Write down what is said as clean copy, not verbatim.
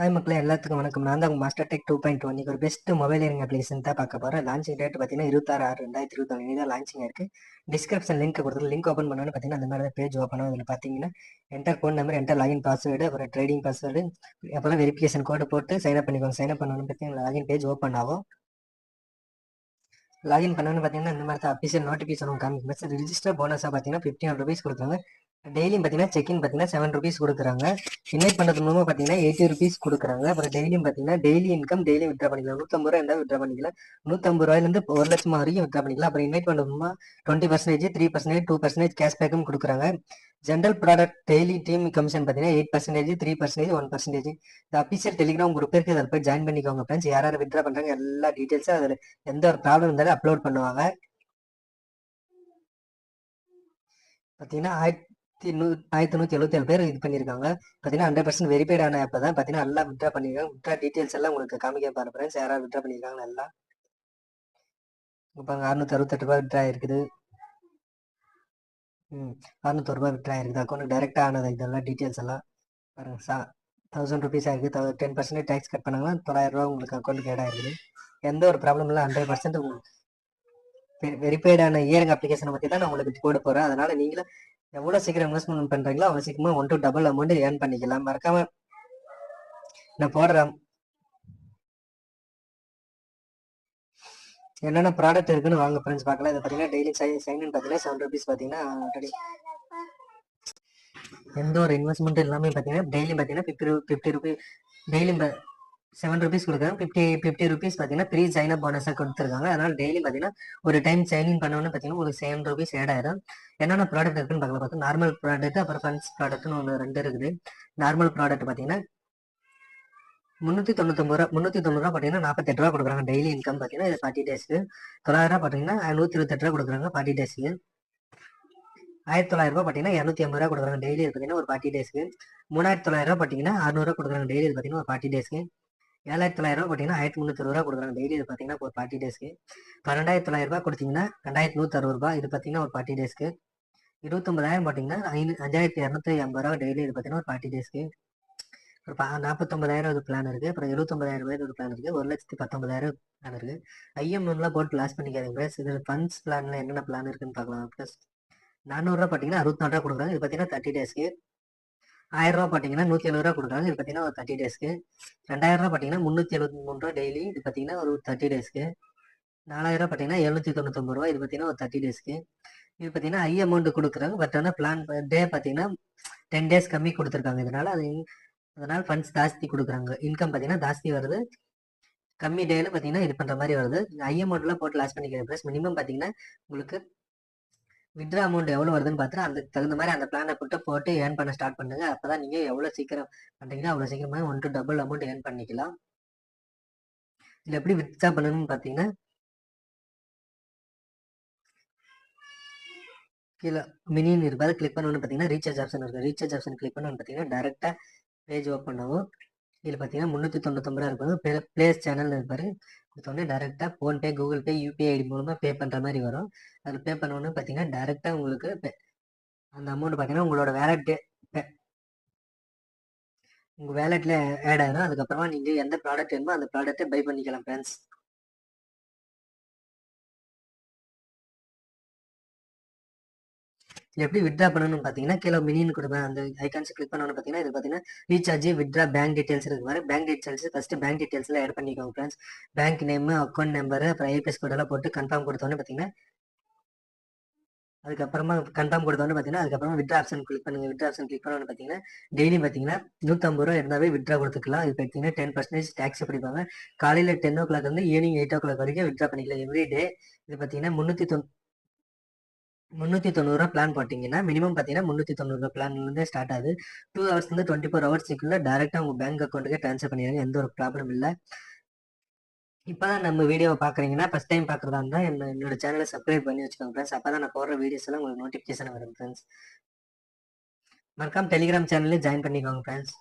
Hi மக்களே, எல்லாத்துக்கும் வணக்கம். நான் தான் உங்கள் மாஸ்டர் டெக் 2.2. இன்னைக்கு ஒரு பெஸ்ட் மொபைல் இயரிங் அப்ளிகேஷன் தான் பார்க்க போகிறேன். லான்ச்சிங் டேட் பார்த்தீங்கன்னா 26/6/2024 தான் லான்ச்சிங் இருக்குது. டிஸ்கிரிப்ஷன் லிங்க் கொடுத்து லிங்க் ஓப்பன் பண்ணோன்னு பார்த்தீங்கன்னா அந்த மாதிரி தான் பேஜ் ஓப்பன் ஆகும். இதில் பார்த்தீங்கன்னா enter phone number, enter login password, அப்புறம் ட்ரேடிங் பாஸ்வேர்டு, அப்புறம் வெரிஃபிகேஷன் கோடு போட்டு சைன் அப் பண்ணிக்கோங்க. சைன் அப் பண்ணணும்னு பார்த்தீங்கன்னா லாகின் பேஜ் ஓப்பன் ஆகும். லாகின் பண்ணணும்னு பார்த்தீங்கன்னா இந்த மாதிரி தான் அஃபிஷியல் நோட்டிஃபிகேஷன் காமிக்கும். ரிஜிஸ்டர் போனஸாக பார்த்தீங்கன்னா 15 rupees கொடுக்குறாங்க. டெய்லியும் பார்த்தீங்கன்னா செக்இன் பார்த்தீங்கன்னா 7 rupees கொடுக்குறாங்க. இன்வைட் பண்ணுறது மூலமாக பார்த்தீங்கன்னா 80 rupees கொடுக்குறாங்க. அப்புறம் டெய்லியும் பார்த்தீங்கன்னா டெய்லி இன்கம் டெய்லி விட்ரா பண்ணிக்கலாம். 150 ரூபா இருந்தால் விட்ரா பண்ணிக்கலாம். 150 ரூபாயிலேருந்து 1 லட்சம் வரைக்கும் விட்ரா பண்ணிக்கலாம். அப்புறம் இன்வைட் பண்ணுறது மூலமாக 20%, 3%, 2% கேஷ்பேக்கும் கொடுக்குறாங்க. General product daily team commission பார்த்தீங்கன்னா 8%, 3%, 1%. இந்த அஃபிஷியல் டெலிகிராம் குரூப் இருக்கு, அதில் போய் ஜாயின் பண்ணிக்கோங்க ஃப்ரெண்ட்ஸ். யார் யார் விட்ரா பண்ணுறாங்க எல்லா டீட்டெயில்ஸும் அதில் எந்த ஒரு ப்ராப்ளம் இருந்தாலும் அப்லோட் பண்ணுவாங்க. பார்த்தீங்கன்னா 1177 பேர் இது பண்ணியிருக்காங்க. பார்த்தீங்கன்னா 100% வெரிஃபைட் ஆன ஆப் தான். பார்த்தீங்கன்னா நல்லா விட்ரா பண்ணியிருக்காங்க. விட்ரா டீட்டெயில்ஸ் எல்லாம் உங்களுக்கு காமிக்க பாருங்க ஃப்ரெண்ட்ஸ். யாராவது விட்ரா பண்ணியிருக்காங்க எல்லாம் இப்போ 668 ரூபா விட்ரா இருக்குது. 601 ரூபா விட்ரா இருக்குது. அக்கௌண்ட்டுக்கு டைரெக்டாக ஆனது இதெல்லாம் டீட்டெயில்ஸ் எல்லாம் பாருங்க. 1000 rupees ஆகிருக்கு. 10% டேக்ஸ் கட் பண்ணாங்கன்னா 900 ரூபா உங்களுக்கு அக்கௌண்ட்டுக்கு ஆட் ஆகிருக்குது. எந்த ஒரு ப்ராப்ளம் இல்லை. 100% வெரிஃபைடான இயரிங் அப்ளிகேஷனை பற்றி தான் நான் உங்களுக்கு போட போகிறேன். அதனால் நீங்களும் எவ்வளோ சீக்கிரம் இன்வெஸ்ட்மெண்ட் பண்ணுறீங்களோ அவ்வளோ சீக்கிரமாக 1 to double அமௌண்ட் ஏர்ன் பண்ணிக்கலாம். மறக்காமல் நான் போடுறேன் என்னென்ன ப்ராடக்ட் இருக்குன்னு வாங்க ஃப்ரெண்ட்ஸ் பார்க்கலாம். இதை பார்த்தீங்கன்னா டெய்லி சைன் இன் பார்த்தீங்கன்னா 7 rupees பார்த்தீங்கன்னா ஆல்ரெடி எந்த ஒரு இன்வெஸ்ட்மெண்ட் எல்லாமே பார்த்தீங்கன்னா டெய்லி பார்த்தீங்கன்னா 50 rupees டெய்லி 7 rupees கொடுக்குறாங்க. 50 rupees பார்த்தீங்கன்னா ப்ரீ சைன் அப் போனஸாக கொடுத்துருக்காங்க. அதனால் டெய்லி பார்த்தீங்கன்னா ஒரு டைம் சைன் இன் பண்ணோன்னு பார்த்தீங்கன்னா உங்களுக்கு 7 rupees ஆட் ஆயிடும். என்னென்ன ப்ராடக்ட் இருக்குன்னு பார்க்கலாம். பார்த்தா நார்மல் ப்ராடக்ட், அப்புறம் ஃபண்ட்ஸ் ப்ராடக்ட்னு ஒன்று 2 இருக்குது. நார்மல் ப்ராடக்ட் பார்த்தீங்கன்னா 399 ரூபா. 390 ரூபா பார்த்தீங்கன்னா 48 ரூபா கொடுக்குறாங்க. டெய்லி இன்கம் பார்த்தீங்கன்னா இது 40 டேஸ்க்கு. 900 ரூபா பார்த்தீங்கன்னா 128 ரூபா கொடுக்குறாங்க 40 டேஸ்க்கு. 1900 ரூபா பார்த்தீங்கன்னா 250 ரூபா கொடுக்குறாங்க டெய்லி. இது பார்த்தீங்கன்னா ஒரு 40 டேஸ்க்கு. 3900 ரூபா பார்த்தீங்கன்னா 600 ரூபா கொடுக்குறாங்க டெய்லி. இது பார்த்தீங்கன்னா ஒரு 40 டேஸ்க்கு. 7900 ரூபா பார்த்தீங்கன்னா 1360 ரூபா கொடுக்குறாங்க டெய்லி. இது பார்த்தீங்கன்னா ஒரு 40 டேஸ்க்கு. 12900 ரூபா கொடுத்தீங்கன்னா 2160 ரூபா. இது பார்த்தீங்கன்னா ஒரு 40 டேஸ்க்கு. 29000 பார்த்தீங்கன்னா 5250 ரூபா டெய்லி. இது பார்த்தீங்கன்னா ஒரு 40 டேஸ்க்கு. ஒரு 49000 ஒரு பிளான் இருக்குது. அப்புறம் 79000 ஒரு பிளான் இருக்குது. 1,19,000 பிளான் இருக்குது. ஐஎம்எம்லாம் போட்டு லாஸ் பண்ணிக்காதீங்க ப்ளஸ். இதில் ஃபண்ட்ஸ் பிளானில் என்னென்ன பிளான் இருக்குன்னு பார்க்கலாம். ப்ளஸ் 400 ரூபா பார்த்தீங்கன்னா 64 ரூபா கொடுக்குறாங்க. இது பார்த்தீங்கன்னா 30 டேஸ்க்கு. 1000 ரூபா பார்த்தீங்கன்னா 170 ரூபா கொடுக்குறாங்க. இது பார்த்தீங்கன்னா ஒரு 30 டேஸ்க்கு. 2000 ரூபா பார்த்தீங்கன்னா 373 ரூபா டெய்லி. இது பார்த்தீங்கன்னா ஒரு 30 டேஸ்க்கு. 4000 ரூபா பார்த்தீங்கன்னா 799 ரூபா. இது பார்த்தீங்கன்னா ஒரு 30 டேஸ்க்கு. இது பார்த்தீங்கன்னா ஹை அமௌண்ட் கொடுக்குறாங்க. பட் ஆனால் பிளான் டே பார்த்தீங்கன்னா 10 days கம்மி கொடுத்துருக்காங்க. அதனால் ஃபண்ட்ஸ் ஜாஸ்தி கொடுக்குறாங்க. இன்கம் பார்த்தீங்கன்னா ஜாஸ்தி வருது. கம்மி டேல பார்த்தீங்கன்னா இது பண்ணுற மாதிரி வருது. ஹை அமௌண்ட்லாம் போட்டு லாஸ் பண்ணிக்கிறேன் ப்ளஸ். மினிமம் பார்த்தீங்கன்னா உங்களுக்கு வித்ரா அமௌண்ட் எவ்வளோ வருதுன்னு பார்த்துட்டு அதுக்கு தகுந்த மாதிரி அந்த பிளானை போட்டு ஏர்ன் பண்ண ஸ்டார்ட் பண்ணுங்க. அப்போ தான் நீங்கள் எவ்வளோ சீக்கிரம் பண்ணுறீங்களோ அவ்வளோ சீக்கிரமாக 1 to double அமௌண்ட் ஏர்ன் பண்ணிக்கலாம். இதில் எப்படி வித்ரா பண்ணணும்னு பார்த்தீங்கன்னா கீழே மினின்னு இருப்பாது கிளிக் பண்ணணும்னு பார்த்தீங்கன்னா ரீசார்ஜ் ஆப்ஷன் இருக்குது. ரீசார்ஜ் ஆப்ஷன் கிளிக் பண்ணணும்னு பார்த்தீங்கன்னா டேரெக்டாக பேஜ் ஓப்பன் ஆகும். இதில் பார்த்தீங்கன்னா 399 ரூபா இருப்பாங்க. பிளேஸ் சேனல் இருப்பாரு. கொடுத்தோடனே டேரெக்டாக PhonePe, Google Pay, UPI ID மூலமாக பே பண்ணுற மாதிரி வரும். அதில் பே பண்ணணும்னு பார்த்தீங்கன்னா டேரெக்டாக உங்களுக்கு அந்த அமௌண்ட் பார்த்தீங்கன்னா உங்களோட உங்கள் வேலெட்டில் ஆட் ஆகிடும். அதுக்கப்புறமா நீங்கள் எந்த ப்ராடக்ட் வேணுமோ அந்த ப்ராடக்ட்டை பை பண்ணிக்கலாம் ஃப்ரெண்ட்ஸ். இது எப்படி வித்ரா பண்ணணும்னு பார்த்தீங்கன்னா கீழே மினின்னு கொடுப்பேன். அந்த ஐகான்ஸ் கிளிக் பண்ணணும்னு பார்த்தீங்கன்னா இது பார்த்தீங்கன்னா ரீசார்ஜ், வித்ரா, பேங்க் டீட்டெயில்ஸ் இருக்கு மாதிரி. பேங்க் டீட்டெயில்ஸ் ஃபஸ்ட்டு பேங்க் டீட்டெயில்ஸில் ஆட் பண்ணிக்கோங்க friends. Bank name, account number, அப்புறம் ஐபிஎஸ் கோடெல்லாம் போட்டு கன்ஃபார்ம் கொடுத்தோன்னே பார்த்தீங்கன்னா அதுக்கப்புறமா கன்ஃபார்ம் கொடுத்தோன்னு பார்த்தீங்கன்னா அதுக்கப்புறமா வித்ரா ஆப்ஷன் கிளிக் பண்ணுங்க. வித்ரா ஆப்ஷன் கிளிக் பண்ணோன்னு பார்த்தீங்கன்னா டெய்லி பார்த்தீங்கன்னா 150 ரூபா இருந்தாவே வித்ரா கொடுத்துக்கலாம். இது பார்த்தீங்கன்னா 10% டேக்ஸ் பிடிப்பாங்க. காலையில் 10 o'clock வந்து ஈவினிங் 8 o'clock வரைக்கும் வித்ரா பண்ணிக்கலாம் எவ்ரி டே. இது பார்த்தீங்கன்னா 390 ரூபா பிளான் போட்டிங்கன்னா மினிமம் பார்த்தீங்கன்னா 390 ரூபா பிளான்லேருந்து ஸ்டார்ட் ஆகுது. 2 hours 24 hours டேரெக்டாக உங்கள் பேங்க் அக்கௌண்ட்டுக்கே ட்ரான்ஸ்ஃபர் பண்ணிடுறாங்க. எந்த ஒரு ப்ராப்ளம் இல்லை. இப்போ தான் நம்ம வீடியோவை பார்க்குறீங்கன்னா ஃபஸ்ட் டைம் பார்க்குறதா இருந்தால் என்னோட சேனலை சப்ஸ்கிரைப் பண்ணி வச்சுக்கோங்க ஃப்ரெண்ட்ஸ். அப்போ தான் நான் போடுற வீடியோஸ் எல்லாம் உங்களுக்கு நோட்டிஃபிகேஷன் வரும் ஃப்ரெண்ட்ஸ். மறக்காம டெலிகிராம் சேனல்லே ஜாயின் பண்ணிக்கோங்க ஃப்ரெண்ட்ஸ்.